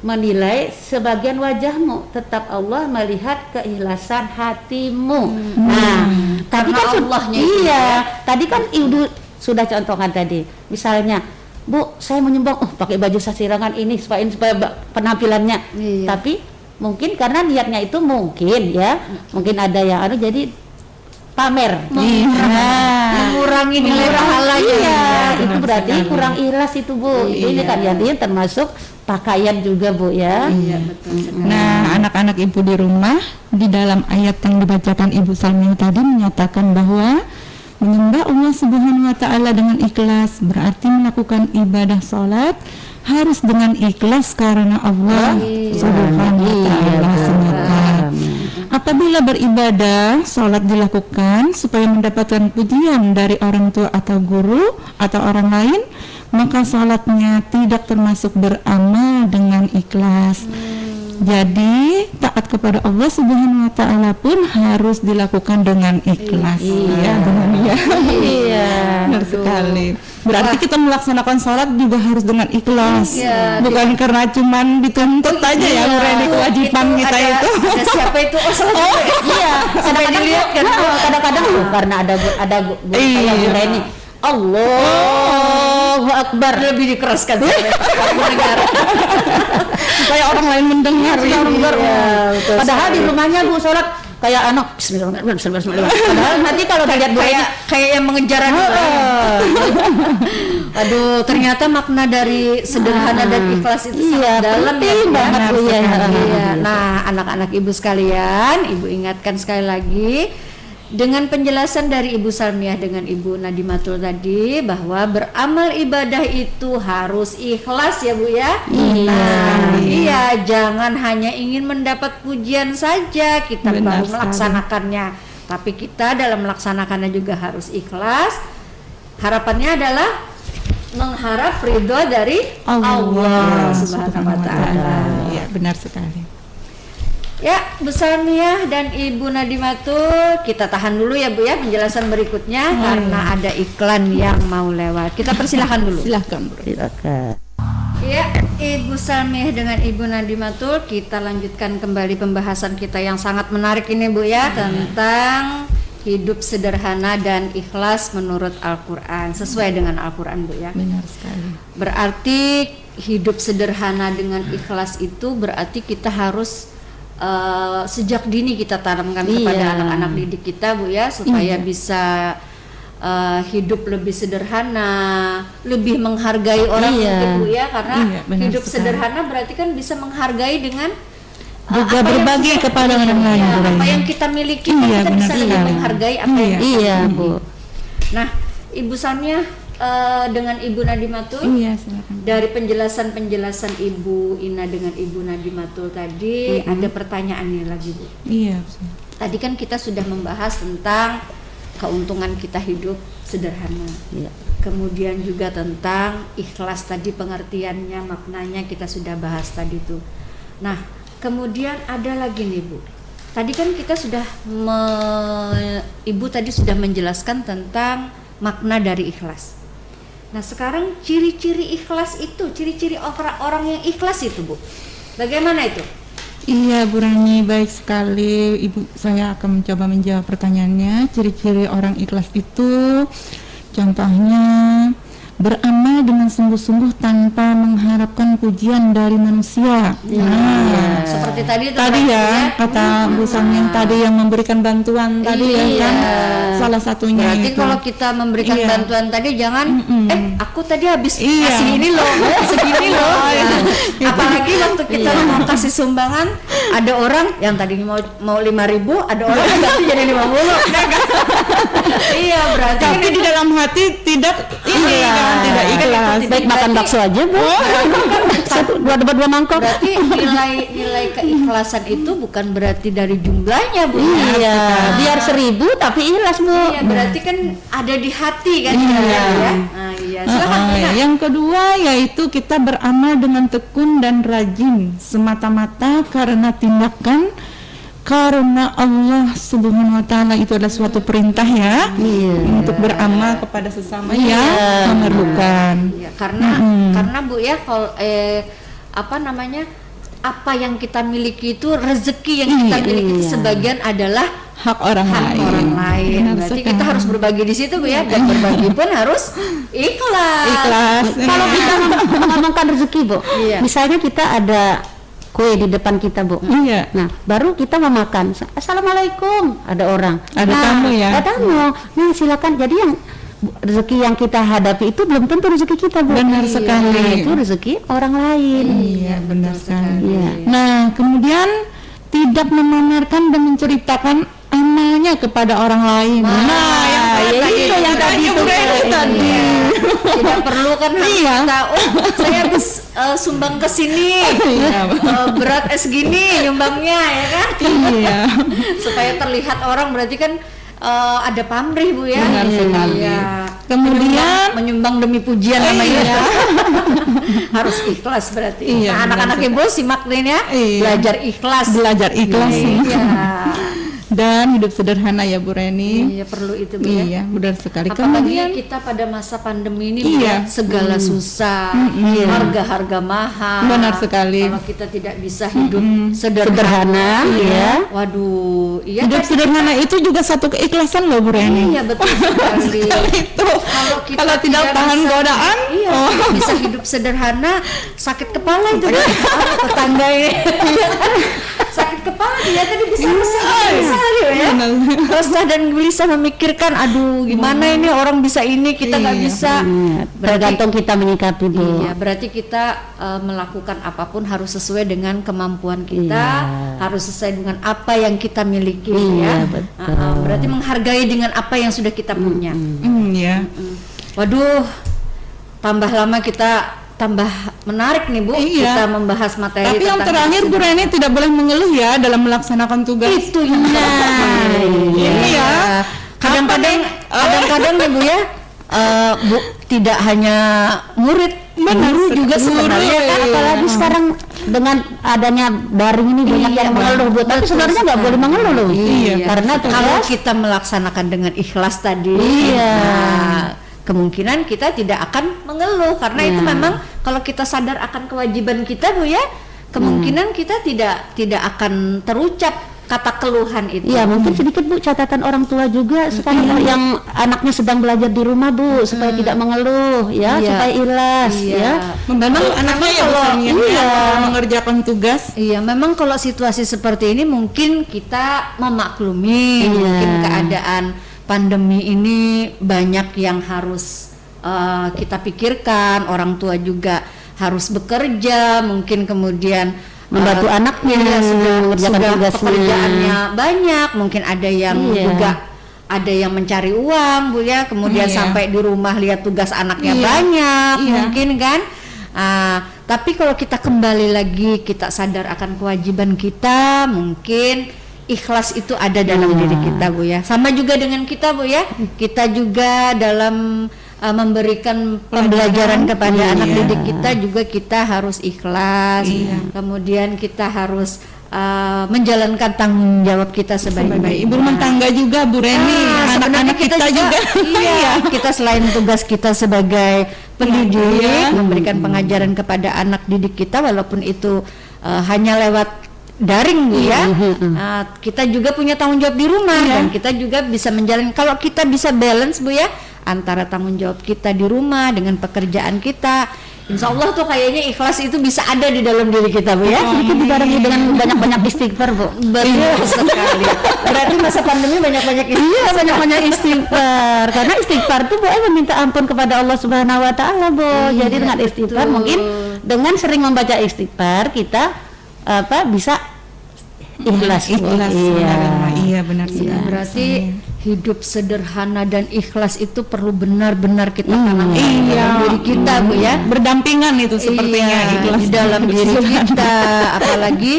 menilai sebagian wajahmu, tetap Allah melihat keikhlasan hatimu. Nah, tadi kan Allahnya itu iya, tadi kan Ibu sudah contohkan tadi. Misalnya, Bu, saya menyumbang pakai baju sasirangan ini supaya penampilannya. Iya. Tapi mungkin karena niatnya itu mungkin mungkin ada yang jadi pamer, Mengurangi nilai pahalanya. Iya, itu benar berarti sekali. kurang ikhlas itu Bu. Ini kan jadi termasuk pakaian juga Bu ya. Iya, betul sekali. Nah, anak-anak ibu di rumah, di dalam ayat yang dibacakan Ibu Salmi tadi menyatakan bahwa menyembah Allah Subhanahu wa Ta'ala dengan ikhlas berarti melakukan ibadah sholat harus dengan ikhlas karena Allah Subhanahu wa Ta'ala semata. Apabila beribadah, sholat dilakukan supaya mendapatkan pujian dari orang tua atau guru atau orang lain, maka sholatnya tidak termasuk beramal dengan ikhlas. Jadi taat kepada Allah Subhanahu wa Ta'ala pun harus dilakukan dengan ikhlas. Iya, benar ya. Iya. Benar sekali. Berarti kita melaksanakan sholat juga harus dengan ikhlas. Iya, Bukan karena cuman dituntut aja ya, Nureni, kewajiban kita itu. Ada siapa itu? Oh, salah. Iya, Sampai dilihat kan. kadang-kadang karena ada kayak Iya. Bu Reni. Allahu Akbar. Lebih dikeraskan. Aku dengar. Supaya orang lain mendengar. Iya, padahal di rumahnya Bu sholat kayak Bismillahirrahmanirrahim. Padahal nanti kalau dilihat Bu Reni Kayak yang mengejar aduh. Aduh, ternyata makna dari sederhana dan ikhlas itu iya, sangat dalam ya. penting banget Bu ya. Iya. Nah, anak-anak ibu sekalian, ibu ingatkan sekali lagi dengan penjelasan dari Ibu Salmiah dengan Ibu Nadimatul tadi bahwa beramal ibadah itu harus ikhlas ya Bu ya. Nah, iya, jangan hanya ingin mendapat pujian saja kita Benar baru sekali. melaksanakannya, tapi kita dalam melaksanakannya juga harus ikhlas. Harapannya adalah mengharap ridho dari Allah Subhanahu wa Ta'ala. Iya, benar sekali. Ya, Bu Salmiah dan Ibu Nadimatul, kita tahan dulu ya Bu ya penjelasan berikutnya karena ada iklan yang mau lewat. Kita persilahkan dulu. Silahkan, Bro. Silakan. Ya, Ibu Salmiah dengan Ibu Nadimatul, kita lanjutkan kembali pembahasan kita yang sangat menarik ini Bu ya, tentang hidup sederhana dan ikhlas menurut Al-Quran, sesuai dengan Al-Quran Bu ya. Benar sekali. Berarti hidup sederhana dengan ikhlas itu berarti kita harus sejak dini kita tanamkan kepada anak-anak didik kita, Bu ya, supaya bisa hidup lebih sederhana, lebih menghargai orang mungkin, Bu ya, karena hidup sederhana berarti kan bisa menghargai dengan juga berbagi kepada orang lain. Apa yang kita miliki, kita bisa lebih menghargai apa yang kita miliki. Bu. Nah, Ibu Samia dengan Ibu Nadimatul, dari penjelasan Ibu Ina dengan Ibu Nadimatul tadi, ada pertanyaan nih lagi, Bu. Iya. Tadi kan kita sudah membahas tentang keuntungan kita hidup sederhana. Kemudian juga tentang ikhlas tadi, pengertiannya, maknanya kita sudah bahas tadi tuh. Nah, kemudian ada lagi nih, Bu. Tadi kan kita sudah Ibu tadi sudah menjelaskan tentang makna dari ikhlas. Nah, sekarang ciri-ciri ikhlas itu, ciri-ciri orang yang ikhlas itu, Bu. Bagaimana itu? Iya, Bu Rani, baik sekali. Ibu, saya akan mencoba menjawab pertanyaannya. Ciri-ciri orang ikhlas itu contohnya beramal dengan sungguh-sungguh tanpa mengharapkan pujian dari manusia. Seperti tadi ya, kata Bu Samia tadi yang memberikan bantuan tadi ya kan, salah satunya. Berarti itu. kalau kita memberikan bantuan tadi jangan aku tadi habis kasih ini loh, segini loh. Apalagi waktu kita mau kasih sumbangan, ada orang yang tadinya mau 5.000, ada orang yang ganti jadi 50. Iya, berarti tapi di dalam hati tidak tidak ikhlas. Baik makan bakso aja, Bu. Dua mangkok. Berarti nilai keikhlasan itu bukan berarti dari jumlahnya, Bu. Iya, biar 1.000 tapi ikhlas, Bu. Iya, berarti kan ada di hati kan ya. Nah, iya. Silakan. Yang kedua yaitu kita beramal dengan tekun dan rajin semata-mata karena tindakan, karena Allah Subhanahu wa taala itu adalah suatu perintah ya, untuk beramal kepada sesama yang memerlukan. Karena Bu ya, kalau apa yang kita miliki itu, rezeki yang kita miliki itu sebagian adalah hak orang lain. Berarti kita harus berbagi di situ, Bu ya, dan berbagi pun harus ikhlas. Kalau kita mengomongkan rezeki, Bu, misalnya kita ada kue di depan kita, Bu. Nah, baru kita mau makan. Assalamualaikum, ada orang. Ada tamu ya. Ada tamu. Nah, silakan. Jadi yang rezeki yang kita hadapi itu belum tentu rezeki kita, Bu. Benar sekali. Nah, itu rezeki orang lain. Iya, benar sekali. Nah, kemudian tidak memamerkan dan menceritakan amalnya kepada orang lain. Yang tadi itu. Tidak perlu kan kita, saya habis sumbang ke sini, berat segini nyumbangnya ya kan? Iya. Supaya terlihat orang, berarti kan ada pamrih, Bu ya. Benar sekali. Kemudian menyumbang demi pujian namanya. Harus ikhlas berarti. Nah, anak-anak Ibu simak nih ya, belajar ikhlas. Dan hidup sederhana ya, Bu Reni. Iya, perlu itu, Bu ya. Iya, benar sekali. Apalagi kita pada masa pandemi ini, segala susah, harga-harga mahal. Benar sekali. Kalau kita tidak bisa hidup sederhana, waduh, hidup sederhana itu juga satu keikhlasan loh, Bu Reni. Iya, betul sekali. Itu. Kalau tidak tahan godaan, bisa hidup sederhana, sakit kepala itu tetangga ini. Sakit kepala dia tadi bisa ya. Resah dan gelisah memikirkan, aduh gimana ini orang bisa ini, kita nggak bisa. Tergantung kita menyikapi, Bu. Iya, berarti kita melakukan apapun harus sesuai dengan kemampuan kita, harus sesuai dengan apa yang kita miliki ya. Berarti menghargai dengan apa yang sudah kita punya. Waduh, tambah lama kita tambah menarik nih, Bu. Kita membahas materi. Tapi yang terakhir, Bu Reni, tidak boleh mengeluh ya dalam melaksanakan tugas. Itu yang kadang-kadang nih, Bu ya, Bu, tidak hanya murid, guru juga sebenarnya kan. Apalagi sekarang dengan adanya daring ini banyak yang mengeluh, Bu. Tapi sebenarnya nggak boleh mengeluh loh. Karena kalau kita melaksanakan dengan ikhlas tadi, kemungkinan kita tidak akan mengeluh, karena itu memang kalau kita sadar akan kewajiban kita, Bu ya, kemungkinan kita tidak akan terucap kata keluhan itu. Iya, mungkin sedikit Bu catatan orang tua juga sekarang yang anaknya sedang belajar di rumah Bu, supaya tidak mengeluh ya, Iya. supaya ikhlas Iya. ya. Membantu anaknya ya kalau- misalnya iya. mengerjakan tugas. Iya, memang kalau situasi seperti ini mungkin kita memaklumi, Iya. mungkin keadaan pandemi ini banyak yang harus kita pikirkan, orang tua juga harus bekerja, mungkin kemudian Membantu anaknya mengerjakan sudah tugasnya. pekerjaannya banyak, mungkin ada yang Iya. juga ada yang mencari uang Bu ya, kemudian Iya. sampai di rumah lihat tugas anaknya Iya. banyak, Iya. mungkin kan. Tapi kalau kita kembali lagi, kita sadar akan kewajiban kita, mungkin ikhlas itu ada dalam diri kita Bu ya. Sama juga dengan kita Bu ya, kita juga dalam memberikan pembelajaran kepada anak didik kita juga kita harus ikhlas. Kemudian kita harus menjalankan tanggung jawab kita Sebagai sebaik-baiknya. ibu rumah tangga juga Bu Reni, Sebenarnya anak-anak kita juga. iya, kita selain tugas kita sebagai pendidik, Iya. memberikan pengajaran kepada anak didik kita, walaupun itu hanya lewat daring Bu ya, kita juga punya tanggung jawab di rumah dan kita juga bisa menjalani. Kalau kita bisa balance Bu ya antara tanggung jawab kita di rumah dengan pekerjaan kita, insya Allah tuh kayaknya ikhlas itu bisa ada di dalam diri kita Bu ya. Sedikit dibarengi dengan banyak-banyak istighfar Bu. Betul sekali. Berarti masa pandemi banyak-banyak Iya, banyak-banyak istighfar. Karena istighfar tuh Bu meminta ampun kepada Allah Subhanahu wa taala, Bu. Jadi dengan istighfar mungkin dengan sering membaca istighfar kita bisa ikhlas. Bu. Ikhlas, Iya. benar sekali. Berarti hidup sederhana dan ikhlas itu perlu benar-benar kita tanamkan di dalam diri kita Bu ya. Berdampingan itu sepertinya Iya, ikhlas di dalam dan diri kesederhanaan. kita, apalagi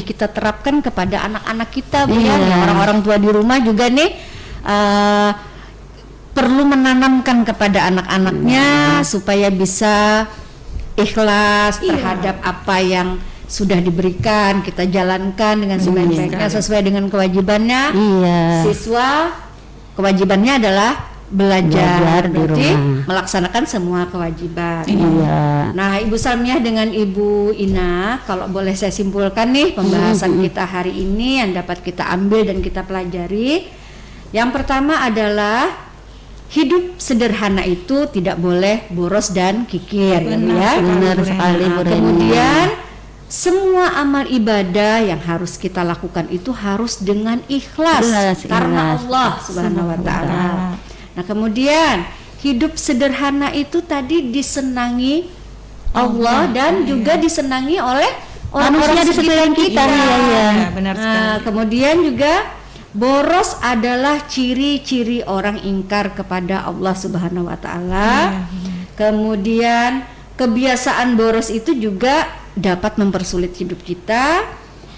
kita terapkan kepada anak-anak kita Bu ya. Iya. Orang-orang tua di rumah juga nih perlu menanamkan kepada anak-anaknya supaya bisa ikhlas terhadap apa yang sudah diberikan, kita jalankan dengan sebaik-baiknya sesuai dengan kewajibannya. Iya. Siswa kewajibannya adalah Belajar belajar, di berarti rumah. melaksanakan semua kewajiban. Iya. Nah, Ibu Salmiah dengan Ibu Ina, kalau boleh saya simpulkan nih pembahasan kita hari ini yang dapat kita ambil dan kita pelajari. Yang pertama adalah hidup sederhana itu tidak boleh boros dan kikir, ya. Benar sekali Bu Reni. Kemudian semua amal ibadah yang harus kita lakukan itu harus dengan ikhlas, Ikhlas, karena ikhlas. Allah Subhanahu wa taala. Nah, kemudian hidup sederhana itu tadi disenangi Allah dan juga disenangi oleh orang-orang Manusia di sekeliling kita. Iya, iya. Ya, benar sekali. Nah, kemudian juga boros adalah ciri-ciri orang ingkar kepada Allah Subhanahu wa taala. Kemudian kebiasaan boros itu juga dapat mempersulit hidup kita.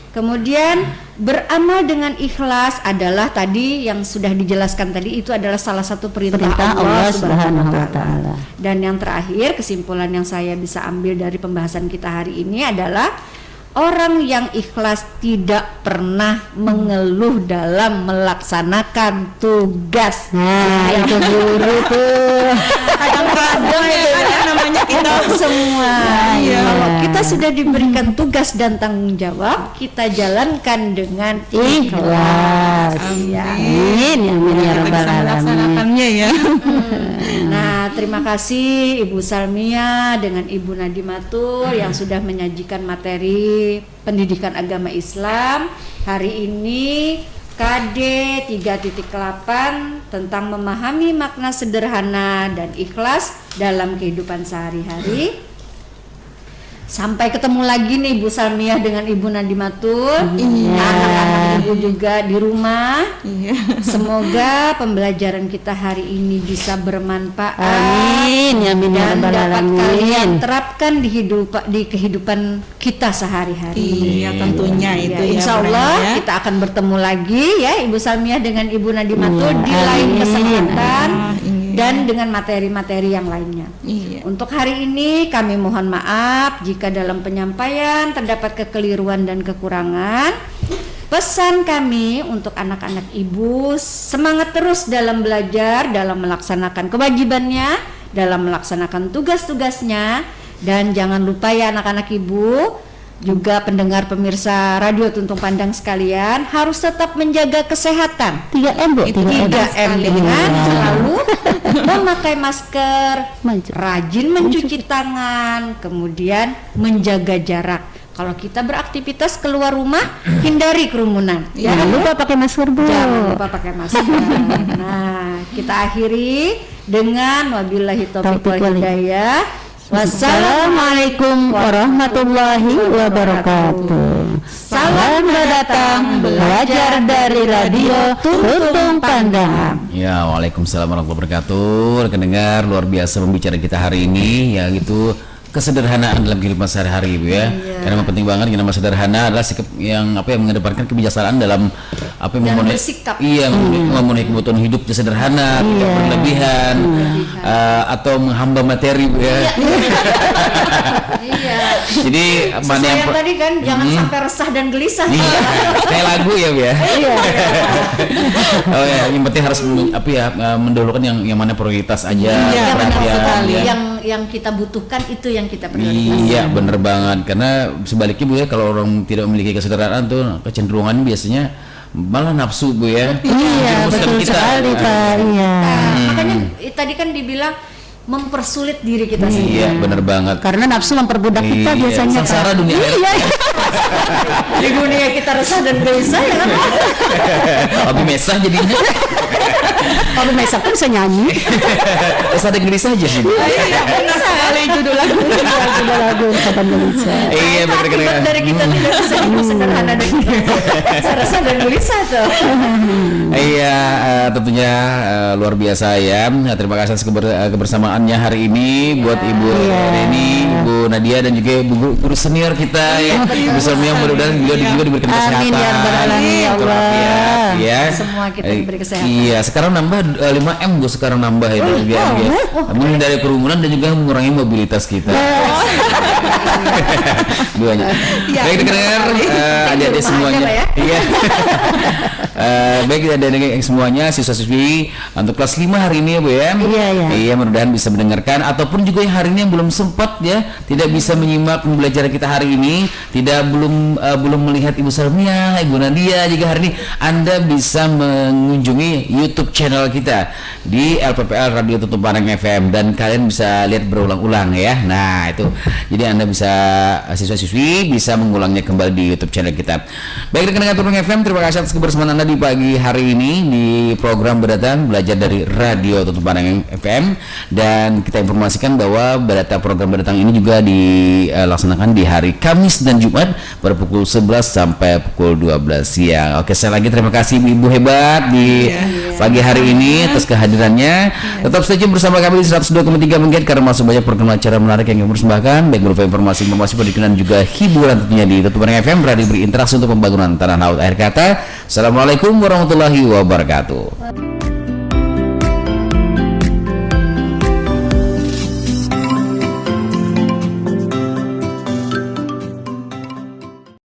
Kemudian beramal dengan ikhlas adalah tadi yang sudah dijelaskan tadi, itu adalah salah satu perintah Allah Subhanahu wa taala. Dan yang terakhir, kesimpulan yang saya bisa ambil dari pembahasan kita hari ini adalah orang yang ikhlas tidak pernah mengeluh dalam melaksanakan tugas. Nah, itu guru tuh. Kadang-kadang ya namanya kita Semua. Iya. Kalau kita sudah diberikan tugas dan tanggung jawab, kita jalankan dengan Ikhlas. Amin. Amin ya kita rabbal bisa alamin. melaksanakannya ya. Nah, terima kasih Ibu Salmiah dengan Ibu Nadimatul yang sudah menyajikan materi pendidikan agama Islam hari ini KD 3.8 tentang memahami makna sederhana dan ikhlas dalam kehidupan sehari-hari. Sampai ketemu lagi nih Ibu Salmiah dengan Ibu Nadimatul, anak-anak Ibu juga di rumah. Iya. Semoga pembelajaran kita hari ini bisa bermanfaat. Amin. Amin ya Dan rabbal dapat kalian alamin. terapkan di kehidupan kita sehari-hari. Iya, tentunya itu ya, Insya Bu Allah Reni, ya. kita akan bertemu lagi ya Ibu Salmiah dengan Ibu Nadimatul di lain Amin. kesempatan Iya. dan dengan materi-materi yang lainnya. Iya. Untuk hari ini kami mohon maaf jika dalam penyampaian terdapat kekeliruan dan kekurangan. Pesan kami untuk anak-anak ibu, semangat terus dalam belajar, dalam melaksanakan kewajibannya, dalam melaksanakan tugas-tugasnya, dan jangan lupa ya anak-anak ibu, juga pendengar pemirsa Radio Tuntung Pandang sekalian harus tetap menjaga kesehatan. 3M Bu, 3M dengan selalu memakai masker, rajin mencuci tangan, kemudian menjaga jarak. Kalau kita beraktivitas keluar rumah, hindari kerumunan. Jangan lupa pakai masker Bu. Jangan lupa pakai masker. Nah, kita akhiri dengan wabillahi taufiq wal hidayah. Wassalamualaikum warahmatullahi wabarakatuh. Salam datang belajar dari Radio Tuntung Pandang. Ya, waalaikumsalam warahmatullahi wabarakatuh. Pendengar, luar biasa pembicaraan kita hari ini, yaitu kesederhanaan dalam kehidupan sehari-hari, Ibu ya. Karena memang penting banget yang namanya sederhana adalah sikap yang mengedepankan kebijaksanaan dalam memenuhi memenuhi kebutuhan hidupnya sederhana, tidak berlebihan, atau menghamba materi, Bu ya. Iya. Jadi mana yang tadi kan jangan sampai resah dan gelisah. Iya, kayak lagu ya, Bu ya. Oh ya, yang penting harus mendahulukan yang mana prioritas aja. Iya, benar sekali. Ya. Yang kita butuhkan itu yang kita prioritaskan. Iya, bener banget. Karena sebaliknya, Bu ya, kalau orang tidak memiliki kesederhanaan tuh kecenderungan biasanya malah nafsu, Bu ya. Iya, betul sekali Pak. Iya. Makanya tadi kan dibilang mempersulit diri kita sendiri. Iya, bener banget. Karena nafsu memperbudak kita biasanya. Sengsara dunia akhirat. Di dunia kita resah dan gelisah ya kan. Abi mesah jadinya. Kalau Mesak kan bisa nyanyi. Resah dan gelisah aja sih. Iya, benar sekali judul lagu. Judul lagu Kapan Gelisah. Iya, bener-bener. Dari kita tidak bisa hidup sederhana dan resah dan gelisah tuh. Iya, tentunya luar biasa ya. Terima kasih atas kebersamaannya hari ini buat Ibu Reni, Ibu Nadia dan juga guru senior kita ya. Ibu Sonia, mudah-mudahan juga diberikan kesehatan. Amin ya rabbal alamin ya Allah. Ya. Semua kita diberi kesehatan. Iya, sekarang nambah 5M Bu, sekarang nambah itu biar menghindari kerumunan dan juga mengurangi mobilitas kita. Duanya. Baik dengar adik-adik semuanya. Iya. Baik adik-adik semuanya, siswa-siswi untuk kelas 5 hari ini ya Bu ya. Iya, mudah-mudahan bisa mendengarkan ataupun juga yang hari ini yang belum sempat ya, tidak bisa menyimak pembelajaran kita hari ini, belum melihat Ibu Salmia, Ibu Nadia juga hari ini, Anda bisa mengunjungi YouTube channel kita di LPPL Radio Tuntung Pandang FM dan kalian bisa lihat berulang-ulang ya. Nah, itu. Jadi Anda bisa siswa-siswi bisa mengulangnya kembali di YouTube channel kita. Baik rekan-rekan Tuntung FM, terima kasih atas kebersamaan Anda di pagi hari ini di program Berdatang Belajar dari Radio Tuntung Pandang FM, dan kita informasikan bahwa program Berdatang ini juga dilaksanakan di hari Kamis dan Jumat pada pukul 11 sampai pukul 12 siang. Oke, sekali lagi terima kasih Ibu hebat di pagi hari ini atas kehadirannya. Tetap stay tune bersama kami di 102,3 MHz karena masih banyak program acara menarik yang kami persembahkan, baik berupa informasi pendidikan dan juga hiburan tentunya di Tuntung Pandang FM, radio berinteraksi untuk pembangunan tanah laut air kata. Assalamualaikum warahmatullahi wabarakatuh.